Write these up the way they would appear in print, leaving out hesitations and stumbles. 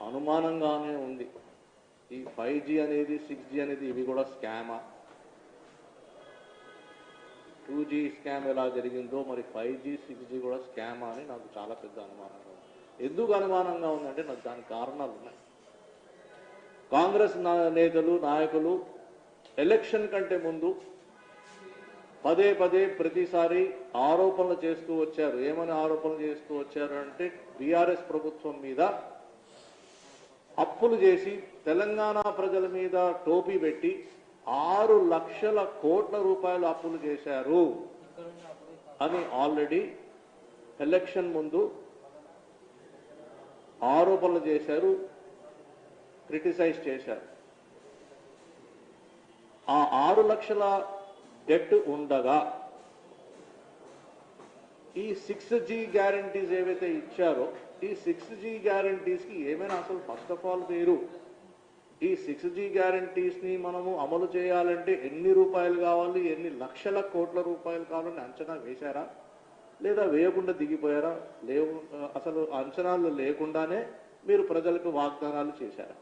అనుమానంగానే ఉంది. ఈ 5G అనేది 6G అనేది ఇవి కూడా స్కామా? 2G స్కామ్ ఎలా జరిగిందో మరి 5G 6G కూడా స్కామా అని నాకు చాలా పెద్ద అనుమానంగా ఉంది. ఎందుకు అనుమానంగా ఉందంటే నాకు దానికి కారణాలు ఉన్నాయి. కాంగ్రెస్ నేతలు నాయకులు ఎలక్షన్ కంటే ముందు పదే పదే ప్రతిసారి ఆరోపణలు చేస్తూ వచ్చారు. ఏమని ఆరోపణలు చేస్తూ వచ్చారు అంటే బీఆర్ఎస్ ప్రభుత్వం మీద అప్పులు చేసి తెలంగాణ ప్రజల మీద టోపీ పెట్టి 6 లక్షల కోట్ల రూపాయలు అప్పులు చేశారు అని ఆల్రెడీ ఎలక్షన్ ముందు ఆరోపణలు చేశారు, క్రిటిసైజ్ చేశారు. ఆ 6 లక్షల డెట్ ఉండగా ఈ 6G గ్యారంటీస్ ఏవైతే ఇచ్చారో ఈ 6G గ్యారంటీస్కి ఏమైనా అసలు ఫస్ట్ ఆఫ్ ఆల్ మీరు ఈ 6G గ్యారంటీస్ని మనము అమలు చేయాలంటే ఎన్ని రూపాయలు కావాలి, ఎన్ని లక్షల కోట్ల రూపాయలు కావాలని అంచనా వేశారా, లేదా వేయకుండా దిగిపోయారా? లేవు, అసలు అంచనాలు లేకుండానే మీరు ప్రజలకు వాగ్దానాలు చేశారా?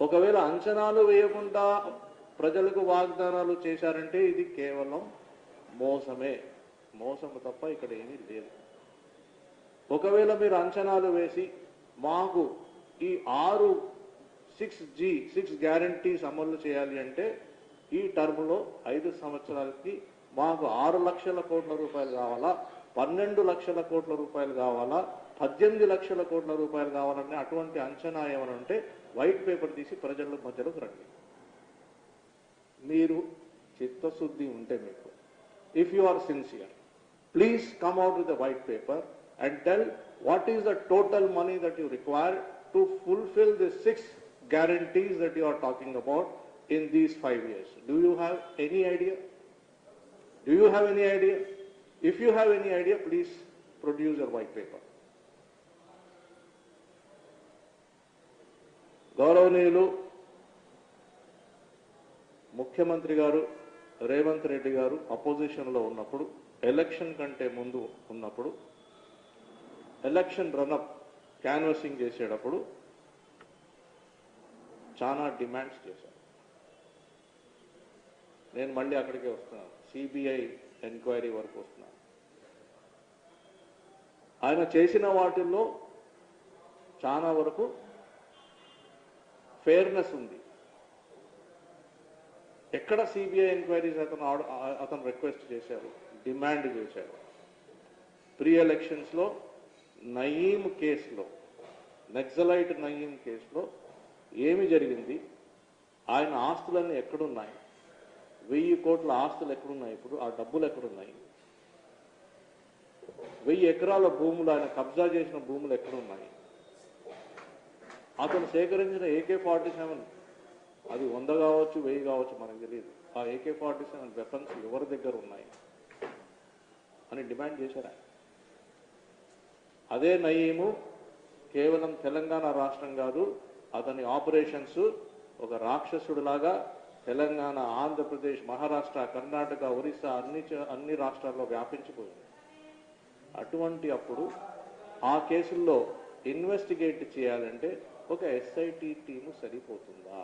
ఒకవేళ అంచనాలు వేయకుండా ప్రజలకు వాగ్దానాలు చేశారంటే ఇది కేవలం మోసమే, మోసము తప్ప ఇక్కడ ఏమీ లేదు. ఒకవేళ మీరు అంచనాలు వేసి మాకు ఈ 6 గ్యారంటీస్ అమలు చేయాలి అంటే ఈ టర్మ్లో 5 సంవత్సరాలకి మాకు 6 లక్షల కోట్ల రూపాయలు కావాలా, 12 లక్షల కోట్ల రూపాయలు కావాలా, 18 లక్షల కోట్ల రూపాయలు కావాలని అటువంటి అంచనా ఏమని ఉంటే వైట్ పేపర్ తీసి ప్రజల మధ్యలోకి రండి. మీరు చిత్తశుద్ధి ఉంటే మీకు, if you are sincere, please come out with the white paper and tell what is the total money that you require to fulfill the 6 guarantees that you are talking about in these 5 years. Do you have any idea? Do you have any idea? If you have any idea, please produce your white paper. గౌరవనీయులు ముఖ్యమంత్రి గారు రేవంత్ రెడ్డి గారు అపోజిషన్లో ఉన్నప్పుడు, election కంటే ముందు ఉన్నప్పుడు, election run-up canvassing చేసేటప్పుడు చాలా డిమాండ్స్ చేశారు. నేను మళ్ళీ అక్కడికే వస్తున్నాను, సిబిఐ ఎంక్వైరీ వరకు వస్తున్నాను. ఆయన చేసిన వాటిల్లో చాలా వరకు ఫెయిర్నెస్ ఉంది. ఎక్కడ సిబిఐ ఎంక్వైరీస్ అతను రిక్వెస్ట్ చేశారు, డిమాండ్ చేశారు. ప్రీ ఎలక్షన్స్లో నయీం కేసులో, నక్సలైట్ నయీం కేసులో ఏమి జరిగింది, ఆయన ఆస్తులన్నీ ఎక్కడున్నాయి, 1000 కోట్ల ఆస్తులు ఎక్కడున్నాయి, ఇప్పుడు ఆ డబ్బులు ఎక్కడున్నాయి, 1000 ఎకరాల భూములు, ఆయన కబ్జా చేసిన భూములు ఎక్కడున్నాయి, అతను సేకరించిన AK-47 అది 100 కావచ్చు 1000 కావచ్చు మనకు తెలియదు, ఆ AK-47 వెపన్స్ ఎవరి దగ్గర ఉన్నాయి అని డిమాండ్ చేశారు. అదే నయీము కేవలం తెలంగాణ రాష్ట్రం కాదు, అతని ఆపరేషన్స్ ఒక రాక్షసుడిలాగా తెలంగాణ, ఆంధ్రప్రదేశ్, మహారాష్ట్ర, కర్ణాటక, ఒరిస్సా అన్ని రాష్ట్రాల్లో వ్యాపించిపోయింది. అటువంటి అప్పుడు ఆ కేసుల్లో ఇన్వెస్టిగేట్ చేయాలంటే ఒక SIT టీము సరిపోతుందా?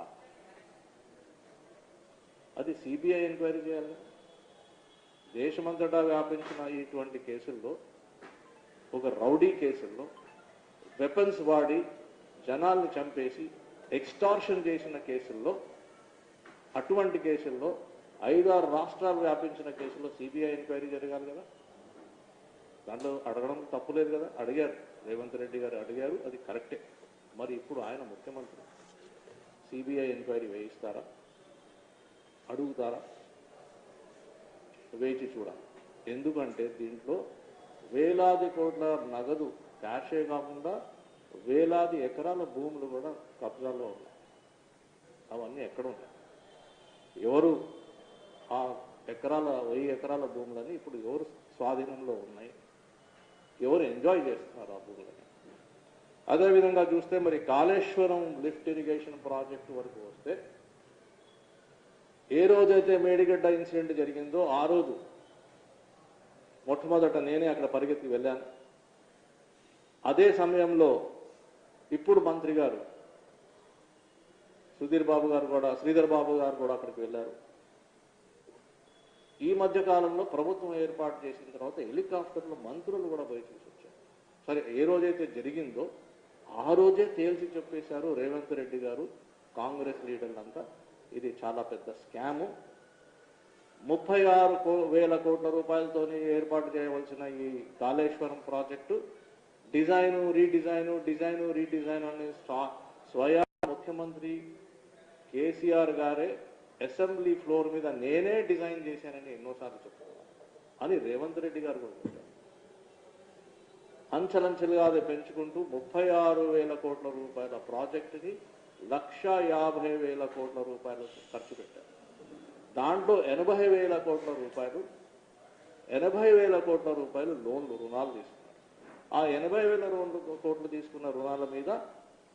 అది సిబిఐ ఎంక్వైరీ చేయాలి. దేశమంతటా వ్యాపించిన ఇటువంటి కేసుల్లో, ఒక రౌడీ కేసుల్లో, వెపన్స్ వాడి జనాల్ని చంపేసి ఎక్స్టార్షన్ చేసిన కేసుల్లో, అటువంటి కేసుల్లో 5-6 రాష్ట్రాలు వ్యాపించిన కేసుల్లో సిబిఐ ఎంక్వైరీ జరగాలి కదా. దాంట్లో అడగడం తప్పులేదు కదా. అడిగారు, రేవంత్ రెడ్డి గారు అడిగారు, అది కరెక్టే. మరి ఇప్పుడు ఆయన ముఖ్యమంత్రి, సిబిఐ ఎంక్వైరీ వేయిస్తారా, అడుగుతారా? వేచి చూడాలి. ఎందుకంటే దీంట్లో వేలాది కోట్ల నగదు క్యాషే కాకుండా వేలాది ఎకరాల భూములు కూడా కబ్జాలో ఉన్నాయి. అవన్నీ ఎక్కడ ఉన్నాయి? ఎవరు ఆ 1000 ఎకరాల భూములని ఇప్పుడు ఎవరు స్వాధీనంలో ఉన్నాయి? ఎవరు ఎంజాయ్ చేస్తున్నారు ఆ భూములని? అదేవిధంగా చూస్తే మరి కాళేశ్వరం లిఫ్ట్ ఇరిగేషన్ ప్రాజెక్టు వరకు వస్తే, ఏ రోజైతే మేడిగడ్డ ఇన్సిడెంట్ జరిగిందో ఆ రోజు మొట్టమొదట నేనే అక్కడ పరిగెత్తి వెళ్ళాను. అదే సమయంలో ఇప్పుడు మంత్రి గారు శ్రీధర్ బాబు గారు కూడా అక్కడికి వెళ్ళారు. ఈ మధ్య కాలంలో ప్రభుత్వం ఏర్పాటు చేసిన తర్వాత హెలికాప్టర్లో మంత్రులు కూడా పోయి చూసి వచ్చారు. సరే, ఏ రోజైతే జరిగిందో ఆ రోజే తేల్చి చెప్పేశారు రేవంత్ రెడ్డి గారు, కాంగ్రెస్ లీడర్లంతా, ఇది చాలా పెద్ద స్కాము. 36,000 కోట్ల రూపాయలతోని ఏర్పాటు చేయవలసిన ఈ కాళేశ్వరం ప్రాజెక్టు డిజైను రీడిజైన్ అని స్వయం ముఖ్యమంత్రి కేసీఆర్ గారే అసెంబ్లీ ఫ్లోర్ మీద నేనే డిజైన్ చేశానని ఎన్నోసార్లు చెప్తున్నారు అని రేవంత్ రెడ్డి గారు కూడా చెప్పారు. అంచెలంచెలుగా అది పెంచుకుంటూ 36,000 కోట్ల రూపాయల ప్రాజెక్టుని 1,50,000 కోట్ల రూపాయలు ఖర్చు పెట్టారు. దాంట్లో 80,000 కోట్ల రూపాయలు రుణాలు తీసుకున్నారు. ఆ 80,000 కోట్లు తీసుకున్న రుణాల మీద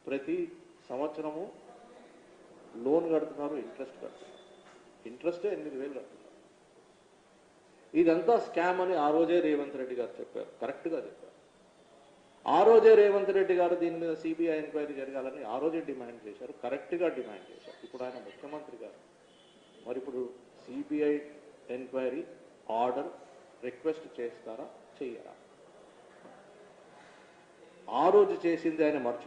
ప్రతి సంవత్సరము లోన్ కడుతున్నారు, ఇంట్రెస్ట్ కడుతున్నారు. ఇంట్రెస్టే 8,000 కడుతున్నారు. ఇదంతా స్కామ్ అని ఆ రోజే రేవంత్ రెడ్డి గారు చెప్పారు, కరెక్ట్గా చెప్పారు. ఆ రోజే రేవంత్ రెడ్డి గారు దీని మీద సిబిఐ ఎంక్వైరీ జరగాలని ఆ రోజే డిమాండ్ చేశారు, కరెక్ట్గా డిమాండ్ చేశారు. ఇప్పుడు ఆయన ముఖ్యమంత్రి గారు, మరి ఇప్పుడు సిబిఐ ఎంక్వైరీ ఆర్డర్ రిక్వెస్ట్ చేస్తారా, చెయ్యరా? ఆ రోజు చేసింది ఆయన మర్చిపోయారు.